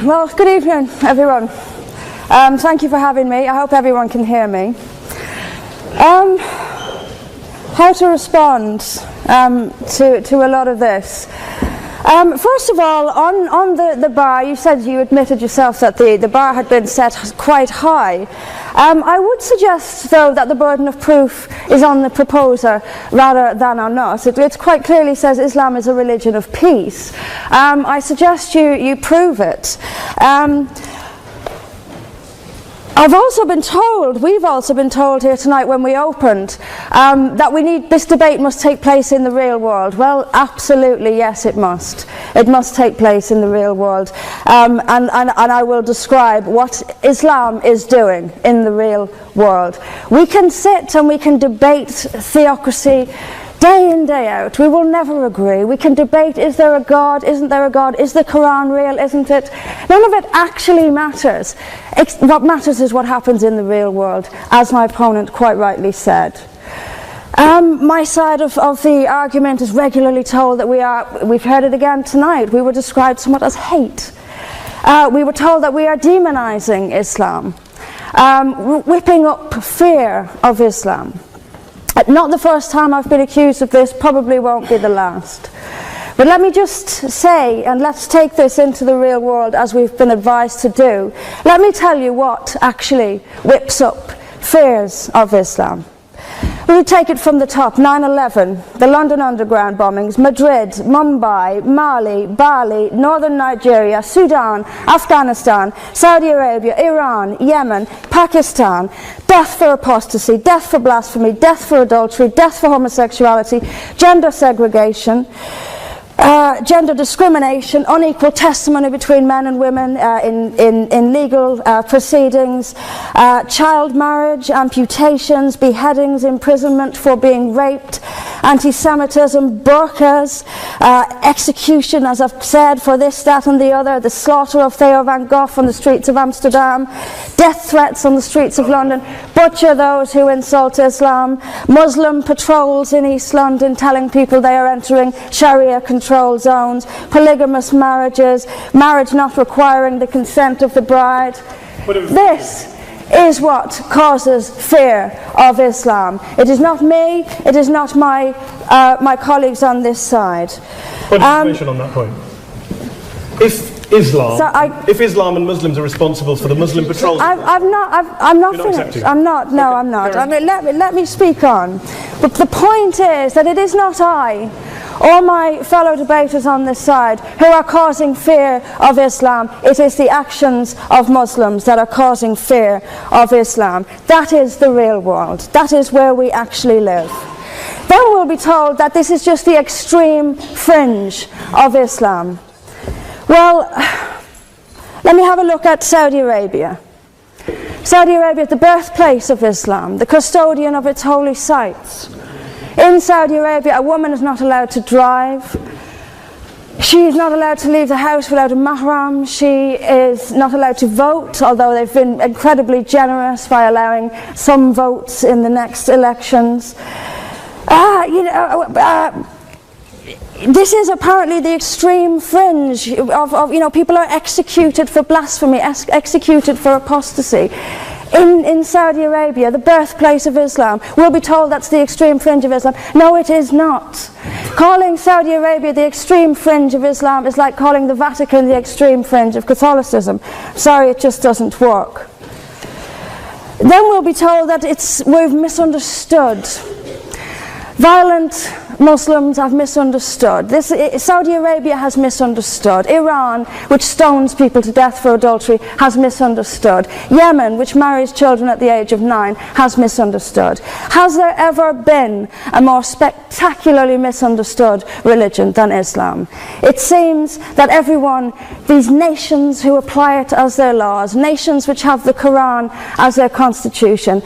Well, good evening, everyone. Thank you for having me. I hope everyone can hear me. How to respond to a lot of this. First of all, on the bar, you said you admitted yourself that the bar had been set quite high. I would suggest, though, that the burden of proof is on the proposer rather than on us. It quite clearly says Islam is a religion of peace. I suggest you prove it. We've also been told here tonight when we opened that this debate must take place in the real world. Well, absolutely, yes, it must. It must take place in the real world. And I will describe what Islam is doing in the real world. We can sit and we can debate theocracy day in, day out. We will never agree. We can debate, is there a God, isn't there a God, is the Quran real, isn't it? None of it actually matters. What matters is what happens in the real world, as my opponent quite rightly said. My side of the argument is regularly told that we've heard it again tonight, we were described somewhat as hate. We were told that we are demonizing Islam, whipping up fear of Islam. Not the first time I've been accused of this, probably won't be the last. But let me just say, and let's take this into the real world as we've been advised to do, let me tell you what actually whips up fears of Islam. We take it from the top: 9/11, the London Underground bombings, Madrid, Mumbai, Mali, Bali, northern Nigeria, Sudan, Afghanistan, Saudi Arabia, Iran, Yemen, Pakistan, death for apostasy, death for blasphemy, death for adultery, death for homosexuality, gender segregation, gender discrimination, unequal testimony between men and women in legal proceedings, child marriage, amputations, beheadings, imprisonment for being raped, anti-Semitism, burqas, execution, as I've said, for this, that and the other, the slaughter of Theo van Gogh on the streets of Amsterdam, death threats on the streets of London, butcher those who insult Islam, Muslim patrols in East London telling people they are entering Sharia control zones, polygamous marriages, marriage not requiring the consent of the bride. This is what causes fear of Islam. It is not me, it is not my colleagues on this side. Point of information on that point. If Islam and Muslims are responsible for the Muslim patrols, I'm not finished. I'm not. I mean, let me speak on. But the point is that it is not I or my fellow debaters on this side who are causing fear of Islam. It is the actions of Muslims that are causing fear of Islam. That is the real world. That is where we actually live. Then we'll be told that this is just the extreme fringe of Islam. Well, let me have a look at Saudi Arabia. Saudi Arabia, the birthplace of Islam, the custodian of its holy sites. In Saudi Arabia, a woman is not allowed to drive. She is not allowed to leave the house without a mahram. She is not allowed to vote, although they've been incredibly generous by allowing some votes in the next elections. This is apparently the extreme fringe of people are executed for blasphemy, executed for apostasy. In Saudi Arabia, the birthplace of Islam, we'll be told that's the extreme fringe of Islam. No, it is not. Calling Saudi Arabia the extreme fringe of Islam is like calling the Vatican the extreme fringe of Catholicism. Sorry, it just doesn't work. Then we'll be told that we've misunderstood. Violent Muslims have misunderstood. Saudi Arabia has misunderstood. Iran, which stones people to death for adultery, has misunderstood. Yemen, which marries children at the age of 9, has misunderstood. Has there ever been a more spectacularly misunderstood religion than Islam? It seems that these nations who apply it as their laws, nations which have the Quran as their constitution,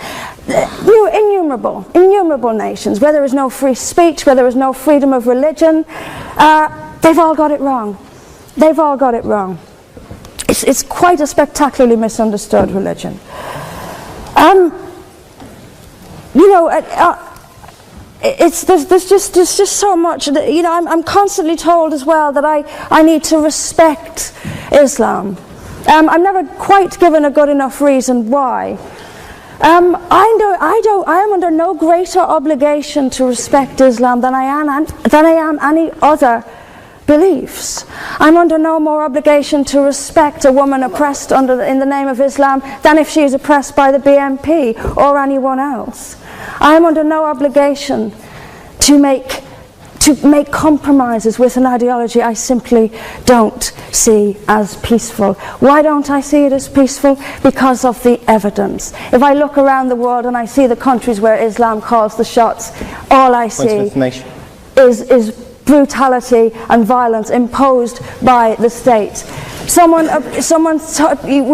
innumerable nations, where there is no free speech, where there is no freedom of religion, they've all got it wrong. They've all got it wrong. It's quite a spectacularly misunderstood religion. There's just so much. I'm constantly told as well that I need to respect Islam. I'm never quite given a good enough reason why. I am under no greater obligation to respect Islam than I am any other beliefs. I'm under no more obligation to respect a woman oppressed in the name of Islam than if she is oppressed by the BNP or anyone else. I am under no obligation to make compromises with an ideology I simply don't see as peaceful. Why don't I see it as peaceful? Because of the evidence. If I look around the world and I see the countries where Islam calls the shots, all I see is brutality and violence imposed by the state. We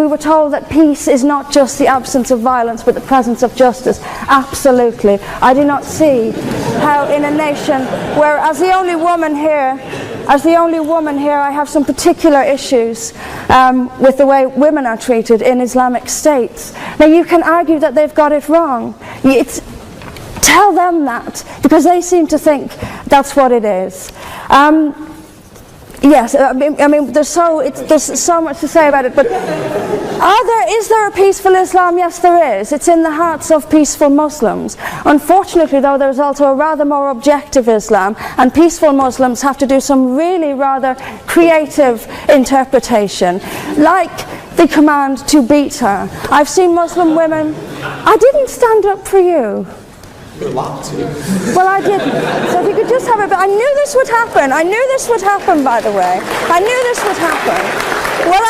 were told that peace is not just the absence of violence but the presence of justice. Absolutely. I do not see how in a nation where, as the only woman here, I have some particular issues with the way women are treated in Islamic states. Now you can argue that they've got it wrong. Tell them that, because they seem to think that's what it is. Yes, I mean, there's so much to say about it, but is there a peaceful Islam? Yes, there is. It's in the hearts of peaceful Muslims. Unfortunately, though, there's also a rather more objective Islam, and peaceful Muslims have to do some really rather creative interpretation, like the command to beat her. I've seen Muslim women. I didn't stand up for you. You're allowed to. Well, I didn't. So if you could just have a bit. I knew this would happen. I knew this would happen, by the way. I knew this would happen. What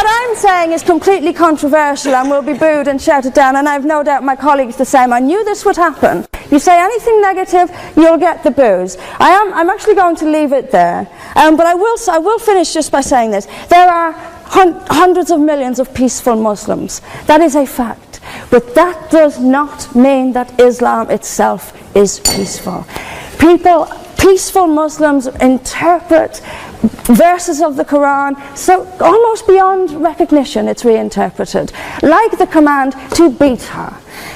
I'm saying is completely controversial and will be booed and shouted down, and I have no doubt my colleagues the same. I knew this would happen. You say anything negative, you'll get the boos. I'm actually going to leave it there. But I will finish just by saying this. There are hundreds of millions of peaceful Muslims. That is a fact. But that does not mean that Islam itself is peaceful. Peaceful Muslims interpret verses of the Quran so almost beyond recognition it's reinterpreted. Like the command to beat her.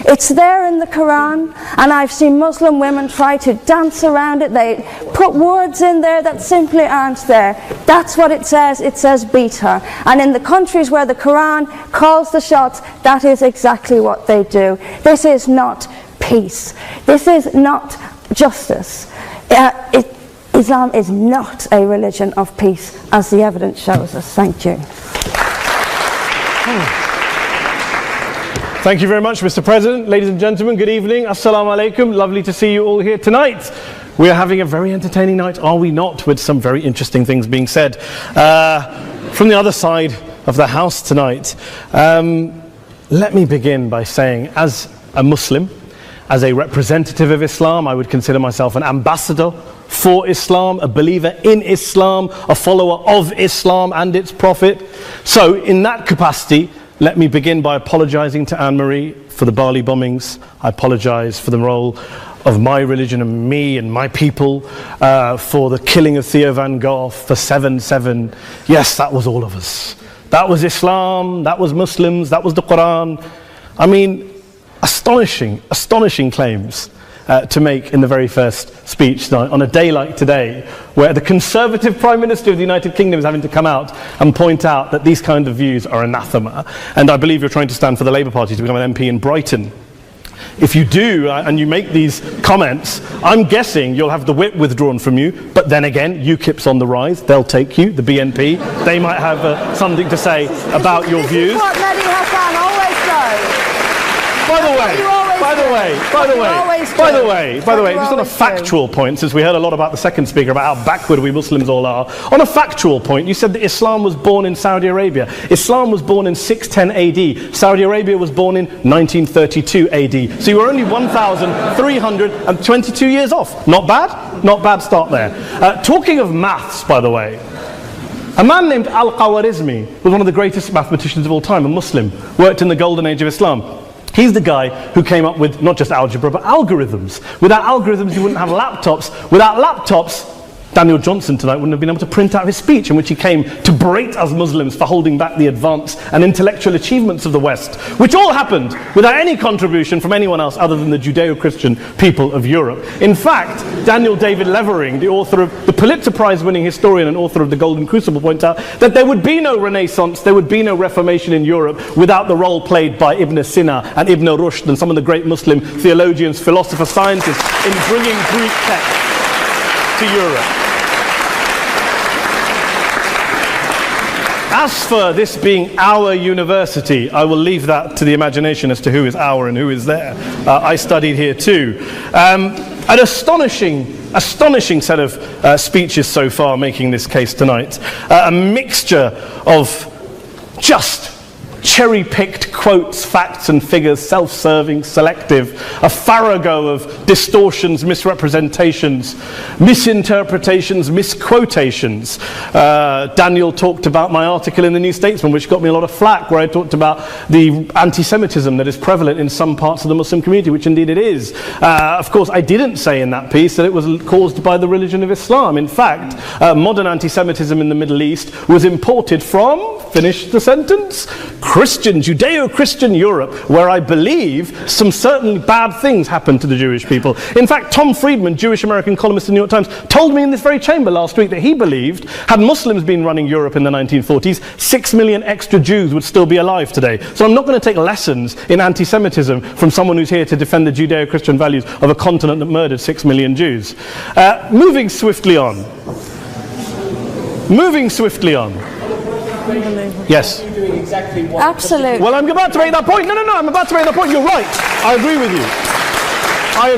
It's there in the Quran, and I've seen Muslim women try to dance around it. They put words in there that simply aren't there. That's what it says beat her. And in the countries where the Quran calls the shots, that is exactly what they do. This is not peace. This is not justice. Islam is not a religion of peace, as the evidence shows us. Thank you. Thank you very much, Mr. President. Ladies and gentlemen, good evening. Assalamu alaikum. Lovely to see you all here tonight. We are having a very entertaining night, are we not, with some very interesting things being said from the other side of the house tonight. Let me begin by saying, as a Muslim, as a representative of Islam, I would consider myself an ambassador for Islam, a believer in Islam, a follower of Islam and its Prophet. So in that capacity, let me begin by apologizing to Anne-Marie for the Bali bombings. I apologize for the role of my religion and me and my people, for the killing of Theo van Gogh, for 7/7. Yes, that was all of us. That was Islam, that was Muslims, that was the Quran. I mean, astonishing claims to make in the very first speech on a day like today, where the Conservative Prime Minister of the United Kingdom is having to come out and point out that these kind of views are anathema. And I believe you're trying to stand for the Labour Party to become an MP in Brighton. If you do, and you make these comments, I'm guessing you'll have the whip withdrawn from you, but then again, UKIP's on the rise, they'll take you, the BNP, they might have something to say about your views. This is what Mehdi Hassan always does. By the way, just on a factual point, since we heard a lot about the second speaker, about how backward we Muslims all are, on a factual point, you said that Islam was born in Saudi Arabia. Islam was born in 610 AD. Saudi Arabia was born in 1932 AD. So you were only 1,322 years off. Not bad? Not bad start there. Talking of maths, by the way, a man named Al-Khwarizmi was one of the greatest mathematicians of all time, a Muslim, worked in the golden age of Islam. He's the guy who came up with not just algebra, but algorithms. Without algorithms, you wouldn't have laptops. Without laptops, Daniel Johnson tonight wouldn't have been able to print out his speech in which he came to berate us Muslims for holding back the advance and intellectual achievements of the West, which all happened without any contribution from anyone else other than the Judeo-Christian people of Europe. In fact, Daniel David Levering, the author of the Pulitzer Prize-winning historian and author of The Golden Crucible, points out that there would be no Renaissance, there would be no Reformation in Europe without the role played by Ibn Sina and Ibn Rushd and some of the great Muslim theologians, philosophers, scientists in bringing Greek texts to Europe. As for this being our university, I will leave that to the imagination as to who is our and who is there. I studied here too. An astonishing set of speeches so far making this case tonight. A mixture of just cherry-picked quotes, facts and figures, self-serving, selective, a farrago of distortions, misrepresentations, misinterpretations, misquotations. Daniel talked about my article in the New Statesman, which got me a lot of flack, where I talked about the anti-Semitism that is prevalent in some parts of the Muslim community, which indeed it is. Of course, I didn't say in that piece that it was caused by the religion of Islam. In fact, modern anti-Semitism in the Middle East was imported from, finish the sentence, Christian, Judeo-Christian Europe, where I believe some certainly bad things happened to the Jewish people. In fact, Tom Friedman, Jewish-American columnist in the New York Times, told me in this very chamber last week that he believed, had Muslims been running Europe in the 1940s, 6 million extra Jews would still be alive today. So I'm not going to take lessons in anti-Semitism from someone who's here to defend the Judeo-Christian values of a continent that murdered 6 million Jews. Moving swiftly on. Yes. Absolutely. Well, I'm about to make that point. No, I'm about to make that point. You're right. I agree with you. I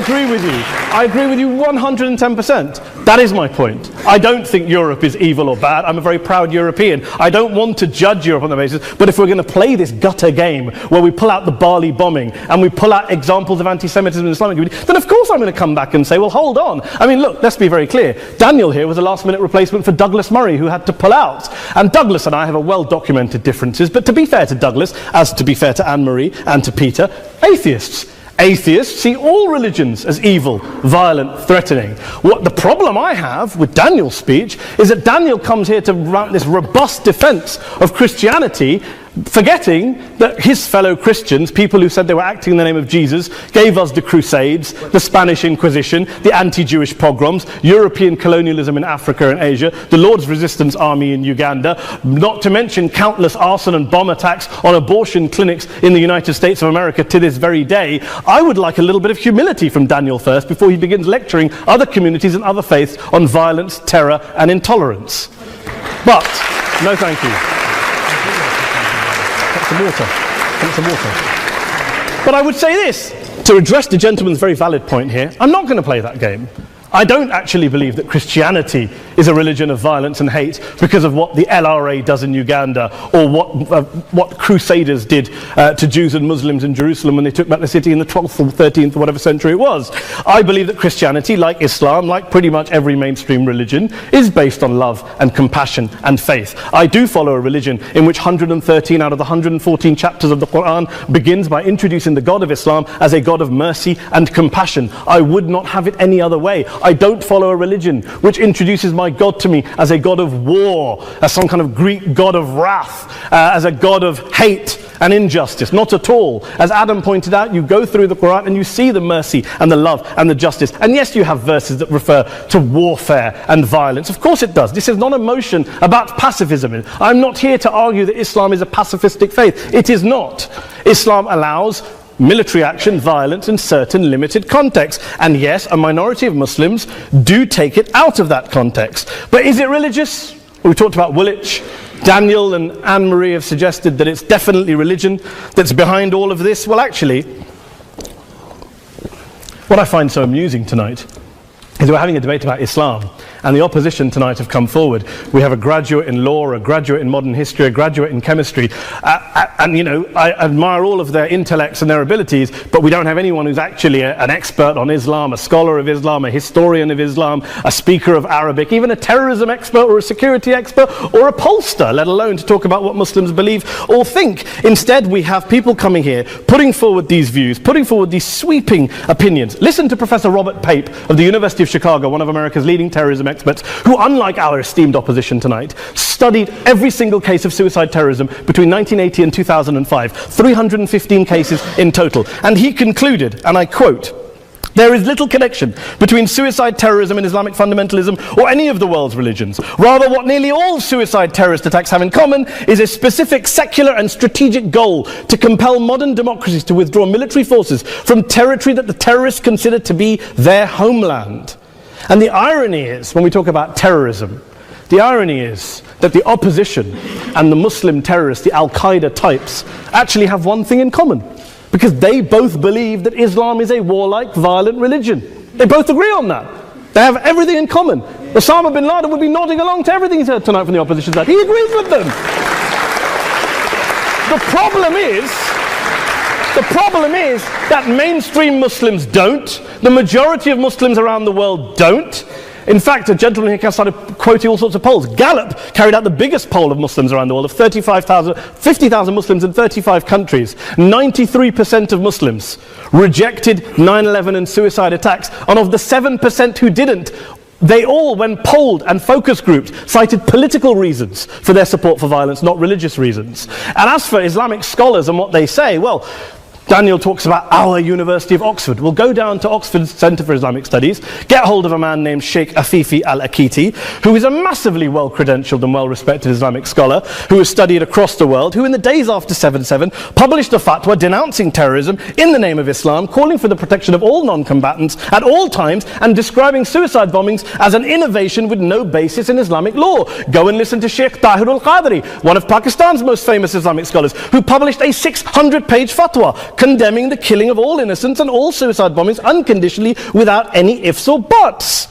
agree with you 110%. That is my point. I don't think Europe is evil or bad. I'm a very proud European. I don't want to judge Europe on that basis, but if we're going to play this gutter game where we pull out the Bali bombing and we pull out examples of anti-Semitism in the Islamic community, then of course I'm going to come back and say, well, hold on. I mean, look, let's be very clear. Daniel here was a last-minute replacement for Douglas Murray, who had to pull out. And Douglas and I have a well-documented differences, but to be fair to Douglas, as to be fair to Anne-Marie and to Peter, atheists. Atheists see all religions as evil, violent, threatening. What the problem I have with Daniel's speech is that Daniel comes here to write this robust defense of Christianity, forgetting that his fellow Christians, people who said they were acting in the name of Jesus, gave us the Crusades, the Spanish Inquisition, the anti-Jewish pogroms, European colonialism in Africa and Asia, the Lord's Resistance Army in Uganda, not to mention countless arson and bomb attacks on abortion clinics in the United States of America to this very day. I would like a little bit of humility from Daniel first before he begins lecturing other communities and other faiths on violence, terror and intolerance. But, no thank you. Some water. But I would say this, to address the gentleman's very valid point here, I'm not going to play that game. I don't actually believe that Christianity is a religion of violence and hate because of what the LRA does in Uganda or what Crusaders did to Jews and Muslims in Jerusalem when they took back the city in the 12th or 13th or whatever century it was. I believe that Christianity, like Islam, like pretty much every mainstream religion, is based on love and compassion and faith. I do follow a religion in which 113 out of the 114 chapters of the Quran begins by introducing the God of Islam as a God of mercy and compassion. I would not have it any other way. I don't follow a religion which introduces my God to me as a God of war, as some kind of Greek God of wrath, as a God of hate and injustice. Not at all. As Adam pointed out, you go through the Quran and you see the mercy and the love and the justice. And yes, you have verses that refer to warfare and violence. Of course it does. This is not a motion about pacifism. I'm not here to argue that Islam is a pacifistic faith. It is not. Islam allows military action, violence in certain limited contexts. And yes, a minority of Muslims do take it out of that context. But is it religious? We talked about Woolwich. Daniel and Anne-Marie have suggested that it's definitely religion that's behind all of this. Well, actually, what I find so amusing tonight is we're having a debate about Islam, and the opposition tonight have come forward. We have a graduate in law, a graduate in modern history, a graduate in chemistry, and you know, I admire all of their intellects and their abilities, but we don't have anyone who's actually an expert on Islam, a scholar of Islam, a historian of Islam, a speaker of Arabic, even a terrorism expert or a security expert or a pollster, let alone to talk about what Muslims believe or think. Instead, we have people coming here, putting forward these views, putting forward these sweeping opinions. Listen to Professor Robert Pape of the University of Chicago, one of America's leading terrorism experts, experts who, unlike our esteemed opposition tonight, studied every single case of suicide terrorism between 1980 and 2005, 315 cases in total. And he concluded, and I quote, "There is little connection between suicide terrorism and Islamic fundamentalism or any of the world's religions. Rather, what nearly all suicide terrorist attacks have in common is a specific secular and strategic goal to compel modern democracies to withdraw military forces from territory that the terrorists consider to be their homeland." And the irony is, when we talk about terrorism, the irony is that the opposition and the Muslim terrorists, the Al-Qaeda types, actually have one thing in common. Because they both believe that Islam is a warlike, violent religion. They both agree on that. They have everything in common. Osama bin Laden would be nodding along to everything he's heard tonight from the opposition side. He agrees with them. The problem is that mainstream Muslims don't. The majority of Muslims around the world don't. In fact, a gentleman here started quoting all sorts of polls. Gallup carried out the biggest poll of Muslims around the world, of 50,000 Muslims in 35 countries. 93% of Muslims rejected 9/11 and suicide attacks. And of the 7% who didn't, they all, when polled and focus grouped, cited political reasons for their support for violence, not religious reasons. And as for Islamic scholars and what they say, well, Daniel talks about our University of Oxford. We'll go down to Oxford's Centre for Islamic Studies, get hold of a man named Sheikh Afifi al-Akiti, who is a massively well-credentialed and well-respected Islamic scholar, who has studied across the world, who in the days after 7/7 published a fatwa denouncing terrorism in the name of Islam, calling for the protection of all non-combatants at all times, and describing suicide bombings as an innovation with no basis in Islamic law. Go and listen to Sheikh Tahir al-Qadri, one of Pakistan's most famous Islamic scholars, who published a 600-page fatwa condemning the killing of all innocents and all suicide bombings unconditionally without any ifs or buts.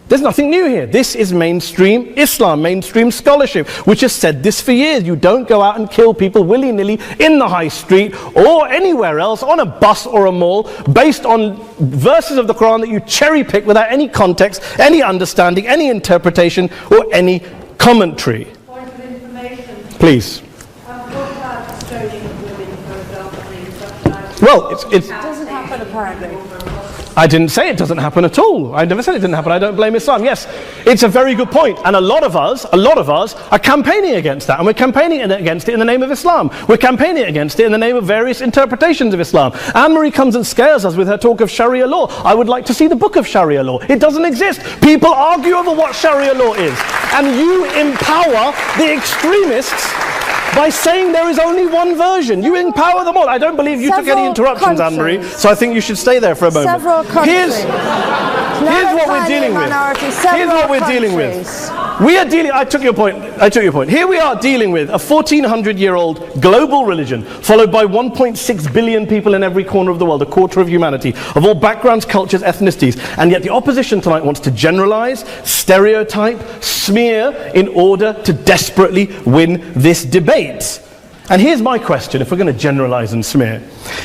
There's nothing new here. This is mainstream Islam, mainstream scholarship, which has said this for years. You don't go out and kill people willy-nilly in the high street or anywhere else, on a bus or a mall, based on verses of the Quran that you cherry-pick without any context, any understanding, any interpretation, or any commentary. Point of information. Please. What about stoning of women, for example, in such Well, it doesn't happen apparently. I didn't say it doesn't happen at all. I never said it didn't happen. I don't blame Islam. Yes, it's a very good point. And a lot of us are campaigning against that. And we're campaigning against it in the name of Islam. We're campaigning against it in the name of various interpretations of Islam. Anne-Marie comes and scares us with her talk of Sharia law. I would like to see the book of Sharia law. It doesn't exist. People argue over what Sharia law is. And you empower the extremists by saying there is only one version. You empower them all. I don't believe you took any interruptions, Anne-Marie, so I think you should stay there for a moment. Several countries. Here's what we're dealing with. Here's what we're dealing with. I took your point. Here we are dealing with a 1400-year-old global religion, followed by 1.6 billion people in every corner of the world, a quarter of humanity, of all backgrounds, cultures, ethnicities. And yet the opposition tonight wants to generalize, stereotype, smear in order to desperately win this debate. And here's my question, if we're going to generalize and smear.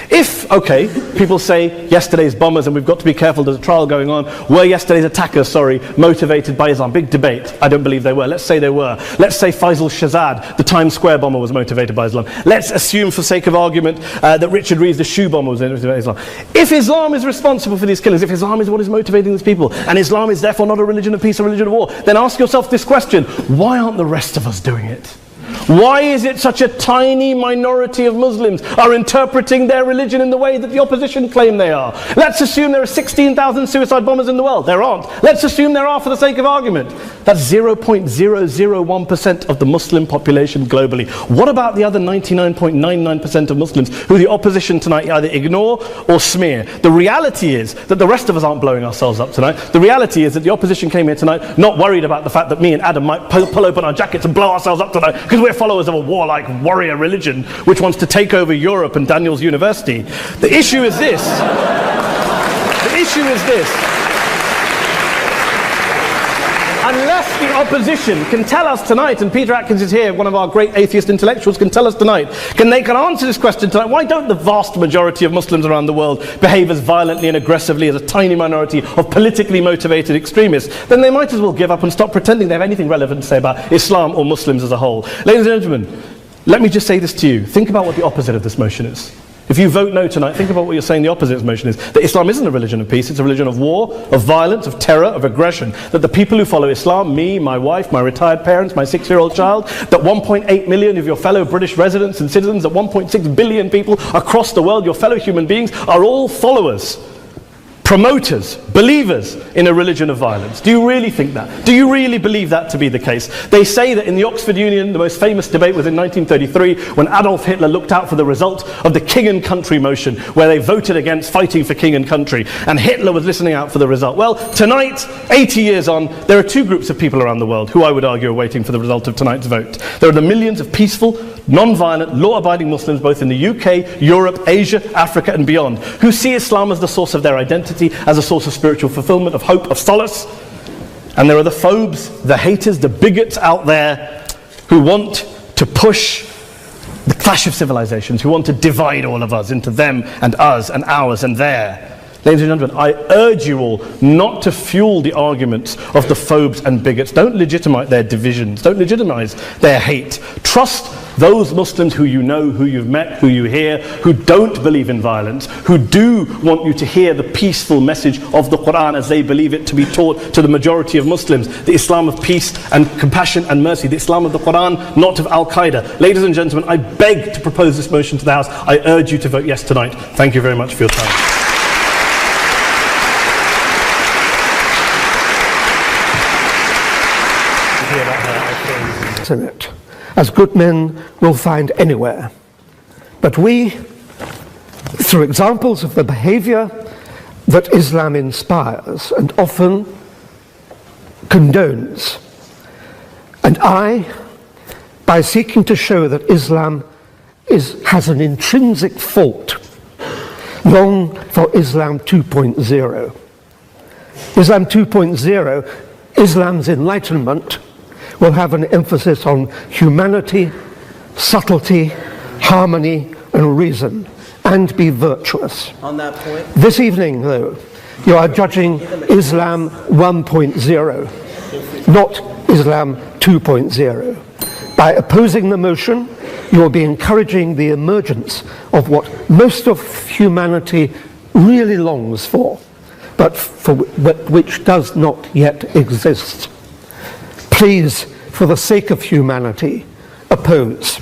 If, okay, people say yesterday's bombers, and we've got to be careful, there's a trial going on, were yesterday's attackers, motivated by Islam? Big debate. I don't believe they were. Let's say they were. Let's say Faisal Shahzad, the Times Square bomber, was motivated by Islam. Let's assume, for sake of argument, that Richard Reeves, the shoe bomber, was motivated by Islam. If Islam is responsible for these killings, if Islam is what is motivating these people, and Islam is therefore not a religion of peace, a religion of war, then ask yourself this question: why aren't the rest of us doing it? Why is it such a tiny minority of Muslims are interpreting their religion in the way that the opposition claim they are? Let's assume there are 16,000 suicide bombers in the world. There aren't. Let's assume there are for the sake of argument. That's 0.001% of the Muslim population globally. What about the other 99.99% of Muslims who the opposition tonight either ignore or smear? The reality is that the rest of us aren't blowing ourselves up tonight. The reality is that the opposition came here tonight not worried about the fact that me and Adam might pull open our jackets and blow ourselves up tonight because we're followers of a warlike warrior religion which wants to take over Europe and Daniel's university. The issue is this. Unless the opposition can tell us tonight, and Peter Atkins is here, one of our great atheist intellectuals, can tell us tonight, they can answer this question tonight: why don't the vast majority of Muslims around the world behave as violently and aggressively as a tiny minority of politically motivated extremists? Then they might as well give up and stop pretending they have anything relevant to say about Islam or Muslims as a whole. Ladies and gentlemen, let me just say this to you. Think about what the opposite of this motion is. If you vote no tonight, think about what you're saying the opposite motion is. That Islam isn't a religion of peace, it's a religion of war, of violence, of terror, of aggression. That the people who follow Islam, me, my wife, my retired parents, my 6-year-old child, that 1.8 million of your fellow British residents and citizens, that 1.6 billion people across the world, your fellow human beings, are all followers, promoters, believers in a religion of violence. Do you really think that? Do you really believe that to be the case? They say that in the Oxford Union, the most famous debate was in 1933 when Adolf Hitler looked out for the result of the King and Country motion, where they voted against fighting for King and Country, and Hitler was listening out for the result. Well, tonight, 80 years on, there are two groups of people around the world who I would argue are waiting for the result of tonight's vote. There are the millions of peaceful, non-violent, law-abiding Muslims both in the UK, Europe, Asia, Africa and beyond, who see Islam as the source of their identity, as a source of spiritual fulfillment, of hope, of solace. And there are the phobes, the haters, the bigots out there who want to push the clash of civilizations, who want to divide all of us into them and us and ours and their. Ladies and gentlemen, I urge you all not to fuel the arguments of the phobes and bigots. Don't legitimize their divisions. Don't legitimize their hate. Trust those Muslims who you know, who you've met, who you hear, who don't believe in violence, who do want you to hear the peaceful message of the Quran as they believe it to be taught to the majority of Muslims. The Islam of peace and compassion and mercy. The Islam of the Quran, not of Al-Qaeda. Ladies and gentlemen, I beg to propose this motion to the House. I urge you to vote yes tonight. Thank you very much for your time. In it, as good men will find anywhere. But we, through examples of the behavior that Islam inspires and often condones, and by seeking to show that Islam has an intrinsic fault, long for Islam 2.0. Islam 2.0, Islam's enlightenment, will have an emphasis on humanity, subtlety, harmony, and reason, and be virtuous. On that point, this evening, though, you are judging Islam 1.0, not Islam 2.0. By opposing the motion, you will be encouraging the emergence of what most of humanity really longs for, but for which does not yet exist. Please, for the sake of humanity, oppose.